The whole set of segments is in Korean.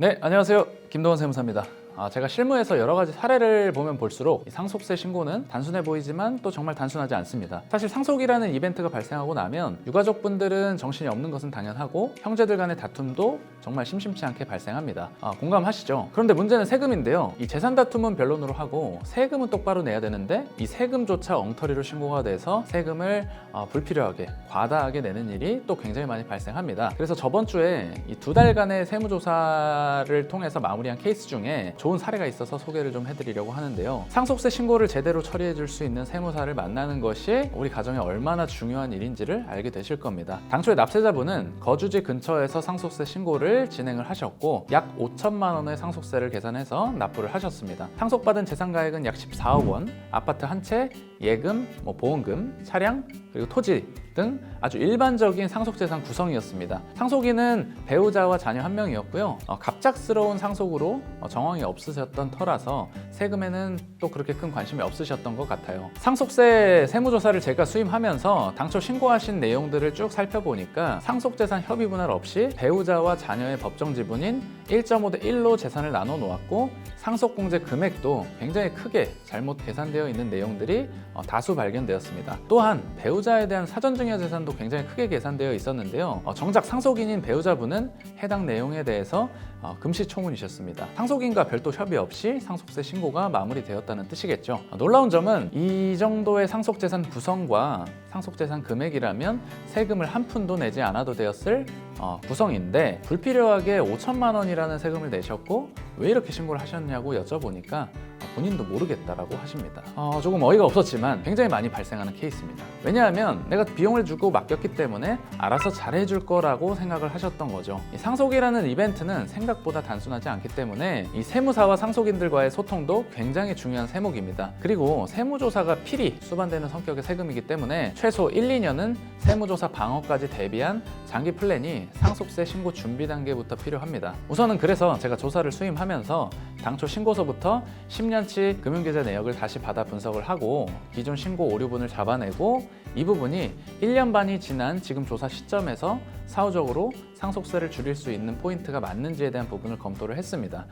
네, 안녕하세요. 김동원 세무사입니다. 제가 실무에서 여러 가지 사례를 보면 볼수록 상속세 신고는 단순해 보이지만 또 정말 단순하지 않습니다. 사실 상속이라는 이벤트가 발생하고 나면 유가족분들은 정신이 없는 것은 당연하고 형제들 간의 다툼도 정말 심심치 않게 발생합니다. 공감하시죠? 그런데 문제는 세금인데요. 이 재산 다툼은 변론으로 하고 세금은 똑바로 내야 되는데 이 세금조차 엉터리로 신고가 돼서 세금을 불필요하게 과다하게 내는 일이 또 굉장히 많이 발생합니다. 그래서 저번 주에 이 2달간의 세무조사를 통해서 마무리한 케이스 중에 좋은 사례가 있어서 소개를 좀 해드리려고 하는데요. 상속세 신고를 제대로 처리해 줄 수 있는 세무사를 만나는 것이 우리 가정에 얼마나 중요한 일인지를 알게 되실 겁니다. 당초에 납세자분은 거주지 근처에서 상속세 신고를 진행을 하셨고 약 5천만 원의 상속세를 계산해서 납부를 하셨습니다. 상속받은 재산가액은 약 14억 원, 아파트 한 채, 예금, 보험금, 차량, 그리고 토지 등 아주 일반적인 상속재산 구성이었습니다. 상속인은 배우자와 자녀 한 명이었고요. 갑작스러운 상속으로 정황이 없으셨던 터라서 세금에는 또 그렇게 큰 관심이 없으셨던 것 같아요. 상속세 세무조사를 제가 수임하면서 당초 신고하신 내용들을 쭉 살펴보니까 상속재산 협의 분할 없이 배우자와 자녀의 법정 지분인 1.5대 1로 재산을 나눠 놓았고 상속공제 금액도 굉장히 크게 잘못 계산되어 있는 내용들이 다수 발견되었습니다. 또한 배우자에 대한 사전증여 재산도 굉장히 크게 계산되어 있었는데요. 정작 상속인인 배우자분은 해당 내용에 대해서 금시초문이셨습니다. 상속인과 별도 협의 없이 상속세 신고가 마무리되었다는 뜻이겠죠. 놀라운 점은 이 정도의 상속재산 구성과 상속재산 금액이라면 세금을 한 푼도 내지 않아도 되었을 구성인데 불필요하게 5천만 원이라는 세금을 내셨고 왜 이렇게 신고를 하셨냐고 여쭤보니까 본인도 모르겠다라고 하십니다. 조금 어이가 없었지만 굉장히 많이 발생하는 케이스입니다. 왜냐하면 내가 비용을 주고 맡겼기 때문에 알아서 잘해줄 거라고 생각을 하셨던 거죠. 이 상속이라는 이벤트는 생각보다 단순하지 않기 때문에 이 세무사와 상속인들과의 소통도 굉장히 중요한 세목입니다. 그리고 세무조사가 필히 수반되는 성격의 세금이기 때문에 최소 1, 2년은 세무조사 방어까지 대비한 장기 플랜이 상속세 신고 준비 단계부터 필요합니다. 우선은 그래서 제가 조사를 수임하면서 당초 신고서부터 10년치 금융계좌 내역을 다시 받아 분석을 하고 기존 신고 오류분을 잡아내고 이 부분이 1년 반이 지난 지금 조사 시점에서 사후적으로 상속세를 줄일 수 있는 포인트가 맞는지에 대한 부분을 검토를 했습니다.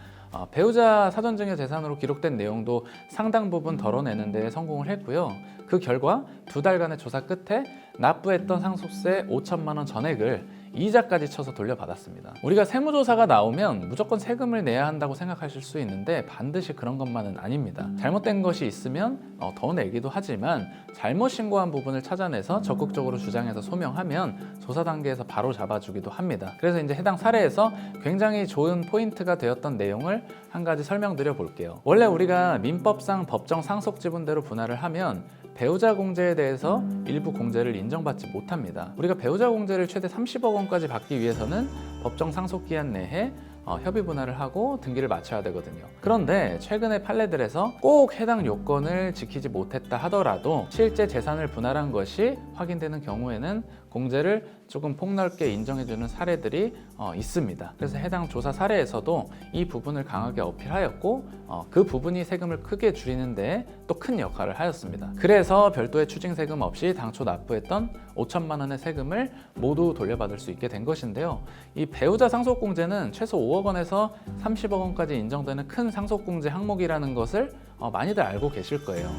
배우자 사전증여 재산으로 기록된 내용도 상당 부분 덜어내는 데 성공을 했고요. 그 결과 2달간의 조사 끝에 납부했던 상속세 5천만 원 전액을 이자까지 쳐서 돌려받았습니다. 우리가 세무조사가 나오면 무조건 세금을 내야 한다고 생각하실 수 있는데 반드시 그런 것만은 아닙니다. 잘못된 것이 있으면 더 내기도 하지만 잘못 신고한 부분을 찾아내서 적극적으로 주장해서 소명하면 조사 단계에서 바로 잡아주기도 합니다. 그래서 이제 해당 사례에서 굉장히 좋은 포인트가 되었던 내용을 한 가지 설명드려 볼게요. 원래 우리가 민법상 법정 상속 지분대로 분할을 하면 배우자 공제에 대해서 일부 공제를 인정받지 못합니다. 우리가 배우자 공제를 최대 30억 원까지 받기 위해서는 법정 상속 기한 내에 협의 분할을 하고 등기를 마쳐야 되거든요. 그런데 최근에 판례들에서 꼭 해당 요건을 지키지 못했다 하더라도 실제 재산을 분할한 것이 확인되는 경우에는 공제를 조금 폭넓게 인정해주는 사례들이 있습니다. 그래서 해당 조사 사례에서도 이 부분을 강하게 어필하였고 그 부분이 세금을 크게 줄이는 데 또 큰 역할을 하였습니다. 그래서 별도의 추징세금 없이 당초 납부했던 5천만 원의 세금을 모두 돌려받을 수 있게 된 것인데요. 이 배우자 상속공제는 최소 5억 원에서 30억 원까지 인정되는 큰 상속공제 항목이라는 것을 많이들 알고 계실 거예요.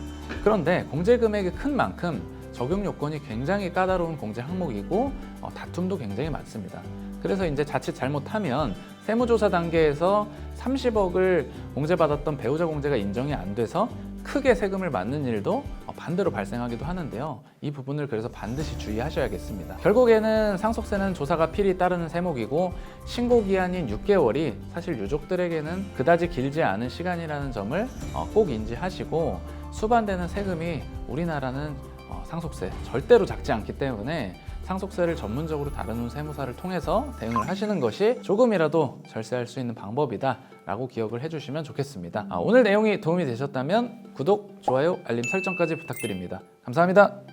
그런데 공제 금액이 큰 만큼 적용 요건이 굉장히 까다로운 공제 항목이고 다툼도 굉장히 많습니다. 그래서 이제 자칫 잘못하면 세무조사 단계에서 30억을 공제받았던 배우자 공제가 인정이 안 돼서 크게 세금을 맞는 일도 반대로 발생하기도 하는데요. 이 부분을 그래서 반드시 주의하셔야겠습니다. 결국에는 상속세는 조사가 필히 따르는 세목이고 신고 기한인 6개월이 사실 유족들에게는 그다지 길지 않은 시간이라는 점을 꼭 인지하시고 수반되는 세금이 우리나라는 상속세 절대로 작지 않기 때문에 상속세를 전문적으로 다루는 세무사를 통해서 대응을 하시는 것이 조금이라도 절세할 수 있는 방법이다 라고 기억을 해주시면 좋겠습니다. 오늘 내용이 도움이 되셨다면 구독, 좋아요, 알림 설정까지 부탁드립니다. 감사합니다.